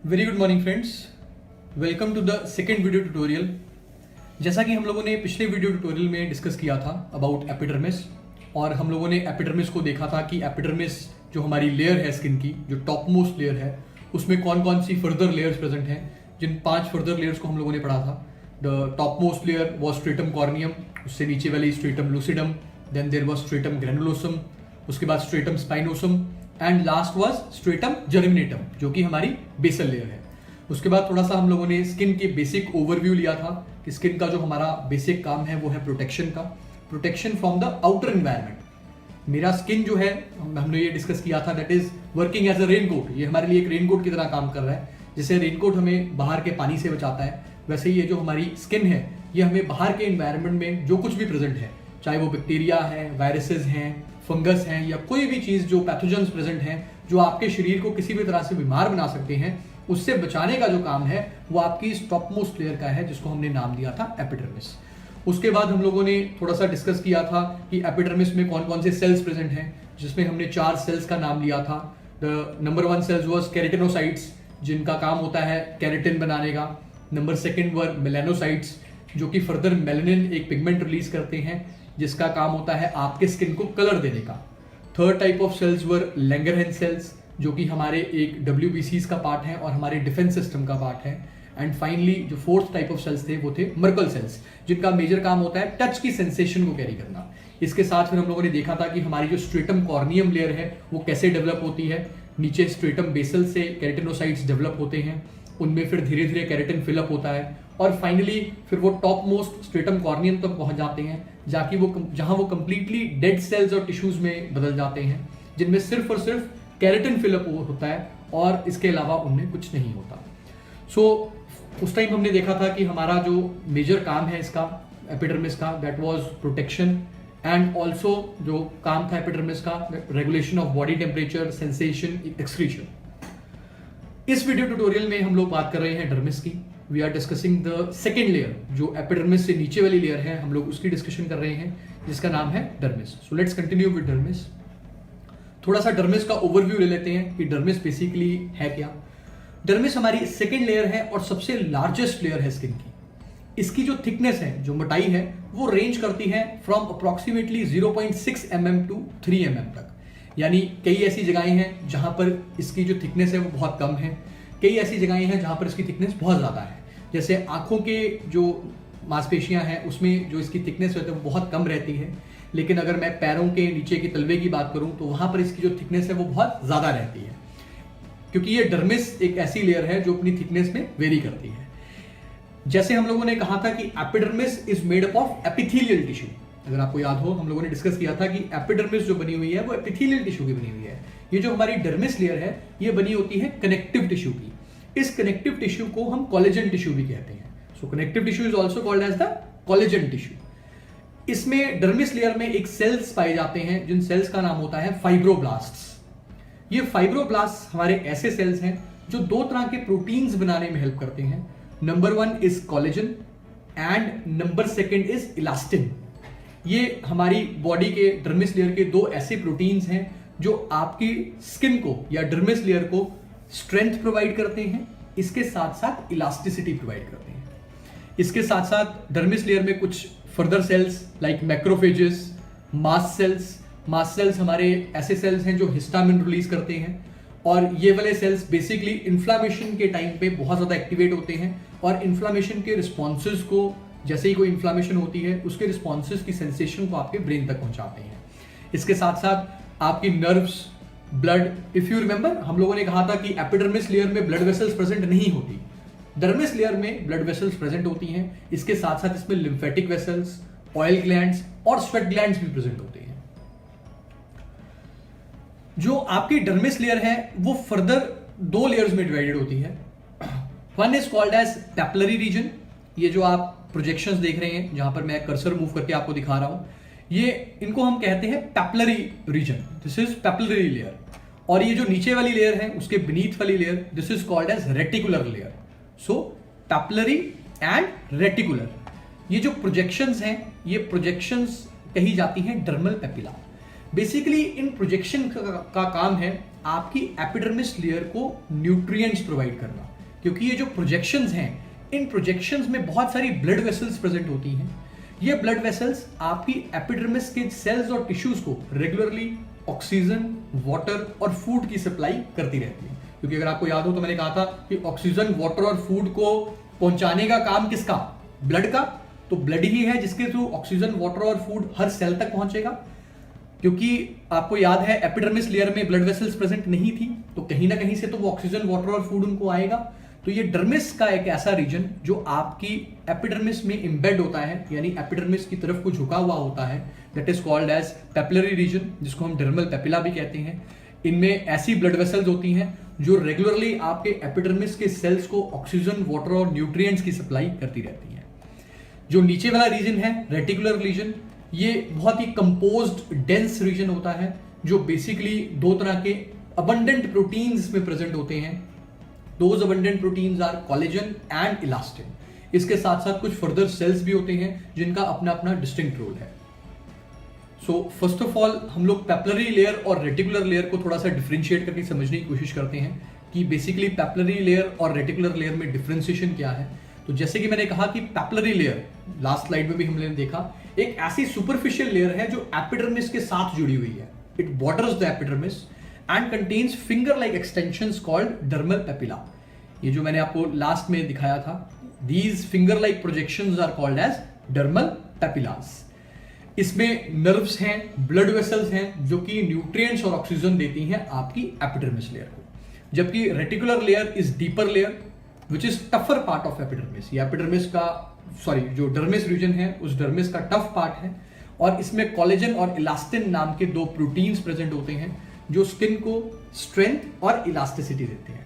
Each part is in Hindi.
Very good morning friends, welcome to the second video tutorial. जैसा कि हम लोगों ने पिछले वीडियो ट्यूटोरियल में डिस्कस किया था अबाउट एपिडर्मिस, और हम लोगों ने एपिडर्मिस को देखा था कि एपिडर्मिस जो हमारी लेयर है स्किन की, जो टॉप मोस्ट लेयर है, उसमें कौन कौन सी फर्दर लेयर्स प्रेजेंट हैं। जिन 5 फर्दर लेयर्स को हम लोगों ने पढ़ा था, the top most layer was stratum corneum, उससे नीचे वाली stratum lucidum, then there was stratum granulosum, उसके बाद stratum spinosum, and last was stratum germinatum जो कि हमारी बेसल लेयर है। उसके बाद थोड़ा सा हम लोगों ने स्किन के बेसिक ओवरव्यू लिया था कि स्किन का जो हमारा बेसिक काम है वो है प्रोटेक्शन का, protection from the outer environment. मेरा स्किन जो है, हमने ये डिस्कस किया था, that is working as a raincoat. ये हमारे लिए एक रेनकोट की तरह काम कर रहा है। जैसे रेनकोट हमें बाहर के पानी से बचाता है, वैसे ही ये जो हमारी स्किन है ये हमें बाहर के एनवायरनमेंट में जो कुछ भी प्रेजेंट है, चाहे वो बैक्टीरिया है, वायरसेस हैं, फंगस हैं, या कोई भी चीज़ जो पैथोजेंस प्रेजेंट हैं जो आपके शरीर को किसी भी तरह से बीमार बना सकते हैं, उससे बचाने का जो काम है वो आपकी टॉप मोस्ट लेयर का है, जिसको हमने नाम दिया था एपिडर्मिस। उसके बाद हम लोगों ने थोड़ा सा डिस्कस किया था कि एपिडर्मिस में कौन कौन से सेल्स प्रेजेंट हैं, जिसमें हमने 4 सेल्स का नाम लिया था। The number 1 cells was keratinocytes, जिनका काम होता है केराटिन बनाने का। नंबर 2 वर मेलानोसाइट्स, जो कि फर्दर मेलानिन एक पिगमेंट रिलीज करते हैं, जिसका काम होता है आपके स्किन को कलर देने का। 3rd type of cells were Langerhans cells, जो कि हमारे एक WBCs का पार्ट है और हमारे डिफेंस सिस्टम का पार्ट है। एंड फाइनली जो 4th टाइप ऑफ सेल्स थे वो थे मर्कल सेल्स, जिनका मेजर काम होता है टच की सेंसेशन को कैरी करना। इसके साथ फिर हम लोगों ने देखा था कि हमारी जो स्ट्रेटम कॉर्नियम लेयर है वो कैसे डेवलप होती है। नीचे स्ट्रेटम बेसल से केराटिनोसाइट्स डेवलप होते हैं, उनमें फिर धीरे धीरे केराटिन फिलअप होता है, और फाइनली फिर वो टॉप मोस्ट स्ट्रेटम कॉर्नियम तक पहुंच जाते हैं, जहां वो कंप्लीटली डेड सेल्स और टिश्यूज में बदल जाते हैं, जिनमें सिर्फ और सिर्फ केराटिन फिलअप होता है और इसके अलावा उनमें कुछ नहीं होता। उस टाइम हमने देखा था कि हमारा जो मेजर काम है इसका एपिडर्मिस का, that was protection, and also जो काम था एपिडर्मिस का, regulation of body temperature, sensation, excretion. इस वीडियो ट्यूटोरियल में हम लोग बात कर रहे हैं डर्मिस की। We are discussing the second layer, जो एपिडर्मिस से नीचे वाली लेयर है, हम लोग उसकी डिस्कशन कर रहे हैं, जिसका नाम है dermis. So let's continue with dermis. थोड़ा सा डर्मिस का ओवरव्यू ले लेते हैं कि डर्मिस बेसिकली है क्या। डर्मिस हमारी सेकेंड लेयर है और सबसे लार्जेस्ट लेयर है स्किन की। इसकी जो थिकनेस है, जो मोटाई है, वो रेंज करती है from approximately 0.6 mm to 3 mm तक। यानी कई ऐसी जगहें हैं जहां पर इसकी जो थिकनेस है वो बहुत कम है, कई ऐसी जगहें हैं जहां पर इसकी थिकनेस बहुत ज़्यादा है। जैसे आंखों के जो मांसपेशियां हैं उसमें जो इसकी थिकनेस रहती है वो बहुत कम रहती है, लेकिन अगर मैं पैरों के नीचे के तलवे की बात करूं तो वहां पर इसकी जो थिकनेस है वो बहुत ज़्यादा रहती है, क्योंकि ये डर्मिस एक ऐसी लेयर है जो अपनी थिकनेस में वेरी करती है। जैसे हम लोगों ने कहा था कि epidermis is made up of epithelial tissue. अगर आपको याद हो, हम लोगों ने डिस्कस किया था कि एपिडर्मिस जो बनी हुई है वो एपिथेलियल टिश्यू की बनी हुई है। ये जो हमारी डर्मिस लेयर है ये बनी होती है कनेक्टिव टिश्यू की। इस कनेक्टिव टिश्यू को हम कोलेजन टिश्यू भी कहते हैं। So connective tissue is also called as the collagen tissue. इसमें डर्मिस लेयर में एक सेल्स पाए जाते हैं, जिन सेल्स का नाम होता है फाइब्रोब्लास्ट्स। ये फाइब्रोब्लास्ट हमारे ऐसे सेल्स हैं जो 2 तरह के प्रोटीन्स बनाने में हेल्प करते हैं। Number 1 is collagen and number 2 is elastin. ये हमारी बॉडी के डर्मिस लेयर के 2 ऐसे प्रोटीन्स हैं जो आपकी स्किन को या डर्मिस लेयर को स्ट्रेंथ प्रोवाइड करते हैं, इसके साथ साथ इलास्टिसिटी प्रोवाइड करते हैं। इसके साथ साथ डर्मिस लेयर में कुछ further cells like macrophages, mast cells हमारे ऐसे सेल्स हैं जो हिस्टामिन रिलीज करते हैं, और ये वाले सेल्स बेसिकली इन्फ्लामेशन के टाइम पे बहुत ज़्यादा एक्टिवेट होते हैं और इन्फ्लामेशन के रिस्पॉन्सेज को, जैसे ही कोई इन्फ्लामेशन होती है उसके रिस्पॉन्सेज की सेंसेशन को आपके ब्रेन तक पहुंचाते हैं। इसके साथ साथ आपकी nerves, blood, if you remember हम लोगों ने कहा था कि एपिडर्मिस लेयर में ब्लड वेसल्स प्रेजेंट नहीं होती, डर्मिस लेयर में ब्लड वेसल्स प्रेजेंट होती हैं। इसके साथ साथ इसमें लिम्फेटिक वेसल्स, ऑयल ग्लैंड्स और स्वेट ग्लैंड्स भी प्रेजेंट होते हैं। जो आपकी डर्मिस लेयर है वो फर्दर 2 लेयर्स में डिवाइडेड होती है। One is called as papillary region. ये जो आप प्रोजेक्शंस देख रहे हैं, जहां पर मैं कर्सर मूव करके आपको दिखा रहा हूं, ये इनको हम कहते हैं papillary region. This is papillary layer. और ये जो नीचे वाली लेयर है उसके बीनीथ वाली layer, this is called as reticular layer. So papillary and reticular, ये जो प्रोजेक्शंस हैं, ये प्रोजेक्शंस कही जाती हैं डर्मल पेपिला। बेसिकली इन प्रोजेक्शन का काम है आपकी एपिडर्मिस लेयर को न्यूट्रिएंट्स प्रोवाइड करना। क्योंकि ये जो प्रोजेक्शंस हैं, इन प्रोजेक्शंस में बहुत सारी ब्लड वेसल्स प्रेजेंट होती हैं। ये ब्लड वेसल्स आपकी एपिडर्मिस के सेल्स और टिश्यूज को रेगुलरली ऑक्सीजन, वाटर और फूड की सप्लाई करती रहती है। क्योंकि अगर आपको याद हो तो मैंने कहा था कि ऑक्सीजन, वाटर और फूड को पहुंचाने का काम किसका? ब्लड का। तो ब्लड ही है जिसके थ्रू ऑक्सीजन, वाटर और फूड हर सेल तक पहुंचेगा। क्योंकि आपको याद है एपिडर्मिस लेयर में ब्लड वेसल्स प्रेजेंट नहीं थी, तो कहीं ना कहीं से तो वो ऑक्सीजन, वाटर और फूड उनको आएगा। तो ये डर्मिस का एक ऐसा रीजन जो आपकी एपिडर्मिस में इंबेड होता है, यानी एपिडर्मिस की तरफ को झुका हुआ होता है, that is called as papillary region, जिसको हम डर्मल पेपिला भी कहते हैं। इनमें ऐसी ब्लड वेसल्स होती हैं जो रेगुलरली आपके एपिडर्मिस के सेल्स को ऑक्सीजन, वाटर और न्यूट्रिएंट्स की सप्लाई करती रहती हैं। जो नीचे वाला रीजन है रेटिकुलर रीजन, ये बहुत ही कंपोज्ड डेंस रीजन होता है, जो बेसिकली दो तरह के अबंडेंट प्रोटीन्स में प्रेजेंट होते हैं। Those abundant proteins are collagen and elastin. इसके साथ साथ कुछ फर्दर सेल्स भी होते हैं जिनका अपना अपना डिस्टिंक्ट रोल है। सो फर्स्ट ऑफ ऑल हम लोग पेपिलरी लेयर और रेटिकुलर लेयर को थोड़ा सा डिफरेंशिएट करके समझने की कोशिश करते हैं कि बेसिकली पेपिलरी लेयर और रेटिकुलर लेयर में डिफरेंशिएशन क्या है। तो जैसे कि मैंने कहा कि पेपिलरी लेयर, लास्ट स्लाइड में भी हमने देखा, एक ऐसी सुपरफिशियल लेयर है जो एपिडर्मिस के साथ जुड़ी हुई है। It borders the epidermis and contains finger like extensions called dermal papilla. ये जो मैंने आपको लास्ट में दिखाया था, these finger like projections are called as dermal papillas. इसमें नर्व्स हैं, ब्लड वेसल्स हैं जो कि न्यूट्रिएंट्स और ऑक्सीजन देती हैं आपकी एपिडर्मिस लेयर को। जबकि reticular layer is deeper layer which is tougher part of epidermis. ये एपिडर्मिस का जो डर्मिस रीजन है उस डर्मिस का टफ पार्ट है, और इसमें कोलेजन और इलास्टिन नाम के दो प्रोटीन्स प्रेजेंट होते हैं जो स्किन को स्ट्रेंथ और इलास्टिसिटी देते हैं।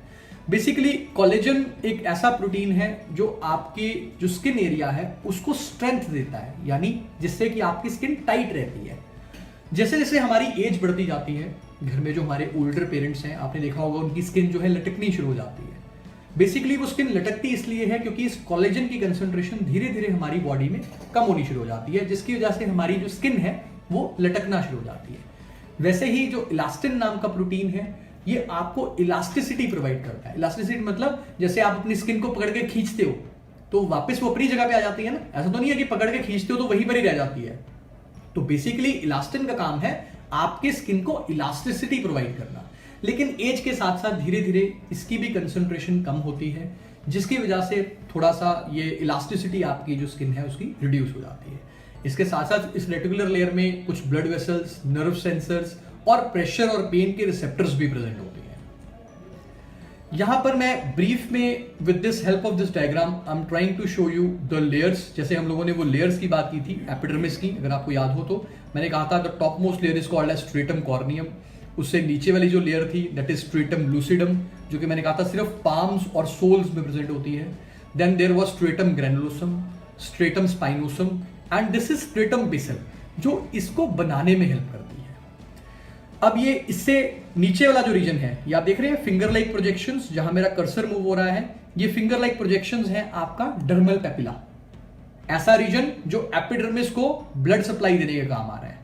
बेसिकली कोलेजन एक ऐसा प्रोटीन है जो आपकी जो स्किन एरिया है उसको स्ट्रेंथ देता है, यानी जिससे कि आपकी स्किन टाइट रहती है। जैसे जैसे हमारी एज बढ़ती जाती है, घर में जो हमारे ओल्डर पेरेंट्स हैं, आपने देखा होगा उनकी स्किन जो है लटकनी शुरू हो जाती है। बेसिकली वो स्किन लटकती इसलिए है क्योंकि इस कोलेजन की कंसंट्रेशन धीरे धीरे हमारी बॉडी में कम होनी शुरू हो जाती है, जिसकी वजह से हमारी जो स्किन है वो लटकना शुरू हो जाती है। वैसे ही जो इलास्टिन नाम का प्रोटीन है, ये आपको इलास्टिसिटी प्रोवाइड करता है। इलास्टिसिटी मतलब जैसे आप अपनी स्किन को पकड़ के खींचते हो तो वापस वो अपनी जगह पे आ जाती है ना, ऐसा तो नहीं है कि पकड़ के खींचते हो तो वहीं पर ही रह जाती है। तो बेसिकली इलास्टिन का काम है आपके स्किन को इलास्टिसिटी प्रोवाइड करना, लेकिन एज के साथ साथ धीरे धीरे इसकी भी कंसंट्रेशन कम होती है, जिसकी वजह से थोड़ा सा ये इलास्टिसिटी आपकी जो स्किन है उसकी रिड्यूस हो जाती है। इसके साथ साथ इस रेटिकुलर लेयर में कुछ ब्लड वेसल्स, नर्व सेंसर्स और प्रेशर और पेन के रिसेप्टर्स भी प्रेजेंट होते हैं। यहां पर मैं ब्रीफ में with this help of this diagram I am trying to show you the layers. जैसे हम लोगों ने वो लेयर्स की बात की थी एपिडर्मिस की, अगर आपको याद हो तो मैंने कहा था the top most layer is called as stratum corneum. उससे नीचे वाली जो लेयर थी दैट इज स्ट्रेटम लूसिडम, जो कि मैंने कहा था सिर्फ पाम्स और सोल्स में प्रेजेंट होती है। Then there was stratum granulosum, stratum spinosum and this is stratum basale, जो इसको बनाने में हेल्प करती है। अब ये इससे नीचे वाला जो रीजन है, ये आप देख रहे हैं फिंगर लाइक प्रोजेक्शंस, जहां मेरा कर्सर मूव हो रहा है, ये फिंगर लाइक प्रोजेक्शंस हैं आपका डर्मल पेपिला, ऐसा रीजन जो एपिडर्मिस को ब्लड सप्लाई देने का काम आ रहा है।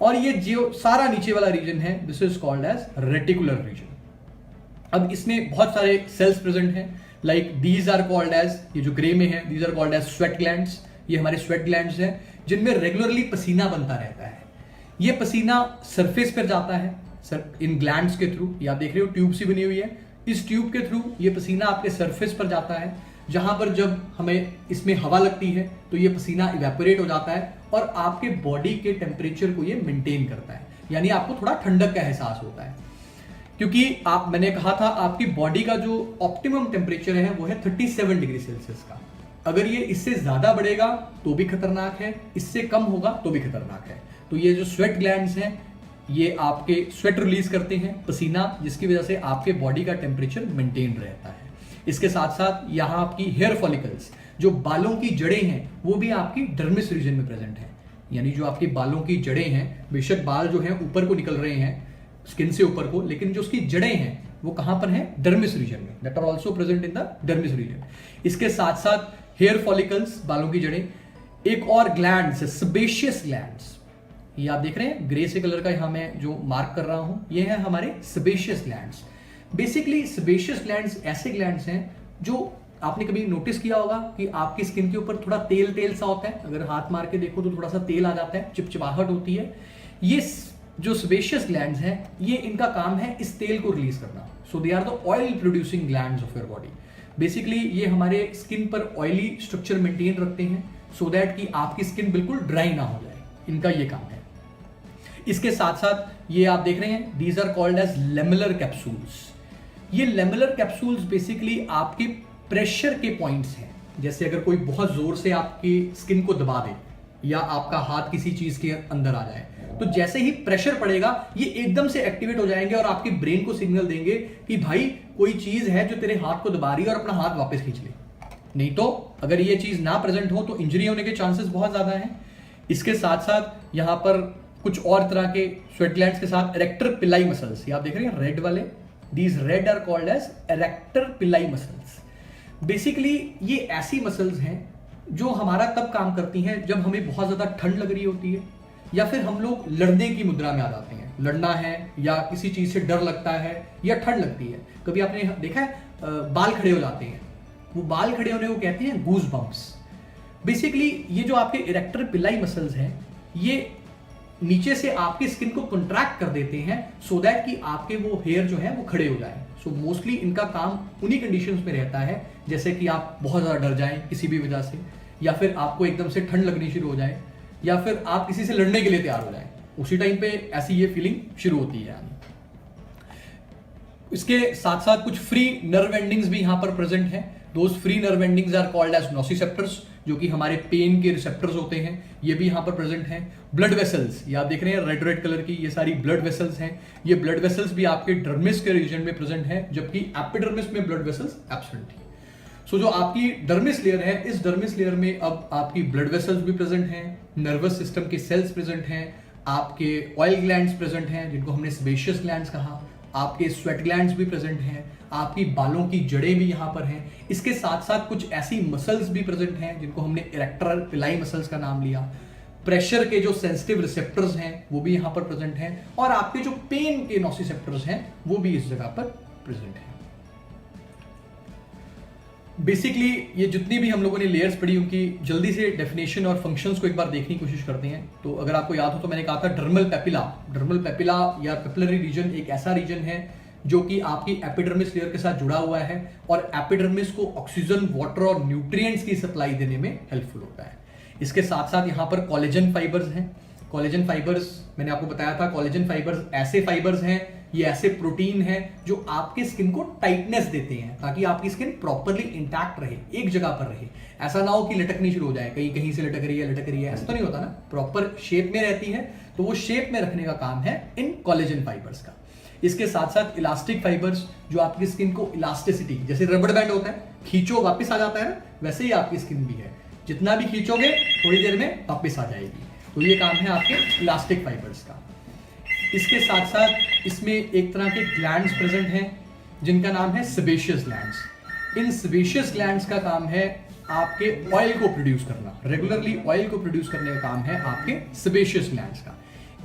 और ये जो सारा नीचे वाला रीजन है this is called as reticular region. अब इसमें बहुत सारे सेल्स प्रेजेंट हैं, like these are called as, ये जो ग्रे में है, these are called as sweat glands. ये हमारे स्वेट ग्लैंड्स हैं जिनमें रेगुलरली पसीना बनता रहता है। ये पसीना सरफेस पर जाता है इन ग्लैंड्स के थ्रू, ये आप देख रहे हो ट्यूब सी बनी हुई है, इस ट्यूब के थ्रू ये पसीना आपके सरफेस पर जाता है, जहां पर जब हमें इसमें हवा लगती है तो ये पसीना इवेपोरेट हो जाता है और आपके बॉडी के टेम्परेचर को ये मेंटेन करता है, यानी आपको थोड़ा ठंडक का एहसास होता है। क्योंकि मैंने कहा था आपकी बॉडी का जो ऑप्टिमम टेम्परेचर है वो है 37 डिग्री सेल्सियस का। अगर ये इससे ज्यादा बढ़ेगा तो भी खतरनाक है, इससे कम होगा तो भी खतरनाक है। तो ये जो स्वेट ग्लैंड्स हैं ये आपके स्वेट रिलीज करते हैं, पसीना, जिसकी वजह से आपके बॉडी का टेम्परेचर मेंटेन रहता है। इसके साथ साथ यहाँ आपकी हेयर फॉलिकल्स, जो बालों की जड़ें हैं, वो भी आपकी डर्मिस रीजन में प्रेजेंट है। यानी जो आपकी बालों की जड़ें हैं, बेशक बाल जो हैं ऊपर को निकल रहे हैं स्किन से ऊपर को, लेकिन जो उसकी जड़ें हैं वो कहां पर हैं? डर्मिस रीजन में, that are also present in the dermis region. इसके साथ साथ हेयर फॉलिकल्स, बालों की जड़ें, एक और ग्लैंड्स है सेबेशियस ग्लैंड्स, ये आप देख रहे हैं ग्रे से कलर का, यहां मैं जो मार्क कर रहा हूं ये है हमारे sebaceous glands. Basically sebaceous glands ऐसे ग्लैंड्स हैं जो आपने कभी नोटिस किया होगा कि आपकी स्किन के ऊपर थोड़ा तेल तेल सा होता है, अगर हाथ मार के देखो तो थोड़ा सा तेल आ जाता है, चिपचिपाहट होती है। ये जो सेबेशियस ग्लैंड्स हैं, ये इनका काम है इस तेल को रिलीज करना। So they are the oil producing glands of your body. Basically ये हमारे स्किन पर ऑयली स्ट्रक्चर मेंटेन रखते हैं सो दैट कि आपकी स्किन बिल्कुल ड्राई ना हो जाए, इनका ये काम है। इसके साथ साथ ये आप देख रहे हैं, these are called as lamellar capsules. ये लेमुलर कैप्सूल्स बेसिकली आपके प्रेशर के पॉइंट्स हैं। जैसे अगर कोई बहुत जोर से आपकी स्किन को दबा दे या आपका हाथ किसी चीज के अंदर आ जाए, तो जैसे ही प्रेशर पड़ेगा ये एकदम से एक्टिवेट हो जाएंगे और आपके ब्रेन को सिग्नल देंगे कि भाई कोई चीज है जो तेरे हाथ को दबा रही है और अपना हाथ वापस खींच ले। नहीं तो अगर ये चीज ना प्रेजेंट हो तो इंजरी होने के चांसेस बहुत ज्यादा हैं। इसके साथ साथ यहाँ पर कुछ और तरह के स्वेट ग्लैंड्स के साथ इरेक्टर पिलाई मसल्स, ये आप देख रहे हैं रेड वाले, these red are called as arrector pili muscles. Basically ये ऐसी मसल्स हैं जो हमारा तब काम करती हैं जब हमें बहुत ज्यादा ठंड लग रही होती है या फिर हम लोग लड़ने की मुद्रा में आ जाते हैं, लड़ना है या किसी चीज से डर लगता है या ठंड लगती है। कभी आपने देखा है बाल खड़े हो जाते हैं, वो बाल खड़े होने को कहते हैं गूज बम्प्स। बेसिकली ये जो आपके इरेक्टर पिलाई मसल्स हैं, ये नीचे से आपकी स्किन को कंट्रैक्ट कर देते हैं सो दैट कि आपके वो हेयर जो है वो खड़े हो जाए। सो मोस्टली इनका काम उन्हीं कंडीशंस में रहता है जैसे कि आप बहुत ज़्यादा डर जाएं किसी भी वजह से, या फिर आपको एकदम से ठंड लगनी शुरू हो जाए, या फिर आप किसी से लड़ने के लिए तैयार हो जाएं, उसी टाइम पे ऐसी ये फीलिंग शुरू होती है। इसके साथ साथ कुछ फ्री नर्व एंडिंग्स भी यहाँ पर प्रेजेंट हैं। Those free nerve endings are called as nociceptors, जो कि हमारे पेन के रिसेप्टर्स होते हैं, ये भी यहाँ पर प्रेजेंट हैं। ब्लड वेसल्स, ये आप देख रहे हैं रेड रेड कलर की, ये सारी ब्लड वेसल्स हैं। ये ब्लड वेसल्स भी आपके डर्मिस के रीजन में प्रेजेंट हैं, जबकि एपिडर्मिस में ब्लड वेसल्स एब्सेंट थी। सो जो आपकी डर्मिस लेयर है, इस डर्मिस लेयर में अब आपकी ब्लड वेसल्स भी प्रेजेंट हैं, नर्वस सिस्टम के सेल्स प्रेजेंट हैं, आपके ऑयल ग्लैंड्स प्रेजेंट हैं जिनको हमने सेबेशियस ग्लैंड्स कहा, आपके स्वेट ग्लैंड्स भी प्रेजेंट हैं, आपकी बालों की जड़ें भी यहाँ पर हैं। इसके साथ साथ कुछ ऐसी मसल्स भी प्रेजेंट हैं जिनको हमने इरेक्टर पिलाई मसल्स का नाम लिया। प्रेशर के जो सेंसिटिव रिसेप्टर्स हैं वो भी यहाँ पर प्रेजेंट हैं, और आपके जो पेन के नोसिसेप्टर्स हैं वो भी इस जगह पर प्रेजेंट हैं। बेसिकली ये जितनी भी हम लोगों ने लेयर्स पढ़ी उनकी जल्दी से डेफिनेशन और फंक्शंस को एक बार देखने की कोशिश करते हैं। तो अगर आपको याद हो तो मैंने कहा था डर्मल पेपिला। डर्मल पेपिला या पेपिलरी रीजन एक ऐसा रीजन है जो कि आपकी एपिडर्मिस लेयर के साथ जुड़ा हुआ है और एपिडर्मिस को ऑक्सीजन, वाटर और न्यूट्रिएंट्स की सप्लाई देने में हेल्पफुल होता है। इसके साथ साथ यहाँ पर कोलेजन फाइबर्स हैं। कोलेजन फाइबर्स मैंने आपको बताया था, कोलेजन फाइबर्स ऐसे फाइबर्स हैं, ये ऐसे प्रोटीन हैं जो आपके स्किन को टाइटनेस देते हैं ताकि आपकी स्किन प्रॉपरली इंटैक्ट रहे, एक जगह पर रहे। ऐसा ना हो कि लटकनी शुरू हो जाए, कहीं कहीं से लटक रही है, ऐसा तो नहीं होता ना, प्रॉपर शेप में रहती है। तो वो शेप में रखने का काम है इन कोलेजन फाइबर्स का। इसके साथ साथ इलास्टिक फाइबर्स जो आपकी स्किन को इलास्टिसिटी, जैसे रबड़ बैंड होता है, खींचो वापस आ जाता है ना, वैसे ही आपकी स्किन भी है, जितना भी खींचोगे थोड़ी देर में वापस आ जाएगी। तो ये काम है आपके इलास्टिक फाइबर्स का। इसके साथ साथ इसमें एक तरह के ग्लैंड्स प्रेजेंट हैं जिनका नाम है सेबेशियस ग्लैंड्स। इन सेबेशियस ग्लैंड्स का काम है आपके ऑयल को प्रोड्यूस करना, रेगुलरली ऑयल को प्रोड्यूस करने का काम है आपके सेबेशियस ग्लैंड्स का।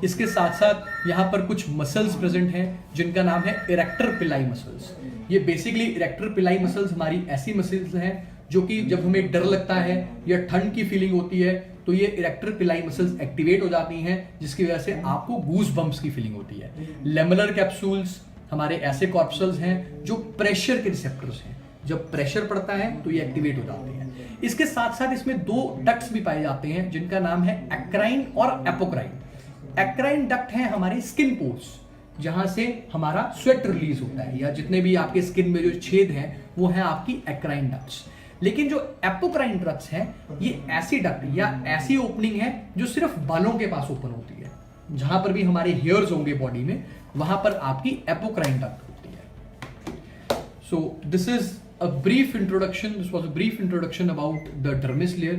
इसके साथ साथ यहाँ पर कुछ मसल्स प्रेजेंट हैं जिनका नाम है इरेक्टर पिलाई मसल्स। ये बेसिकली इरेक्टर पिलाई मसल्स हमारी ऐसी मसल्स हैं जो कि जब हमें डर लगता है या ठंड की फीलिंग होती है तो ये इरेक्टर पिलाई मसल्स एक्टिवेट हो जाती हैं, जिसकी वजह से आपको गूज बम्प्स की फीलिंग होती है। लेमुलर कैप्सूल्स हमारे ऐसे कॉर्पसल्स हैं जो प्रेशर के रिसेप्टर्स हैं, जब प्रेशर पड़ता है तो ये एक्टिवेट हो जाते हैं। इसके साथ साथ इसमें दो डक्ट्स भी पाए जाते हैं जिनका नाम है एक्राइन और एपोक्राइन। एक्राइन डक्ट है हमारे स्किन पोर्स, जहां से हमारा स्वेट रिलीज होता है, या जितने भी आपके स्किन में जो छेद हैं वो है आपकी एक्राइन डक्ट्स। लेकिन जो एपोक्राइन डक्ट्स हैं ये ऐसी डक्ट या ऐसी ओपनिंग है जो सिर्फ बालों के पास ओपन होती है, जहां पर भी हमारे हेयर्स होंगे बॉडी में वहां पर आपकी एपोक्राइन डक्ट होती है। So this is a brief introduction. This was a brief introduction about the dermis layer.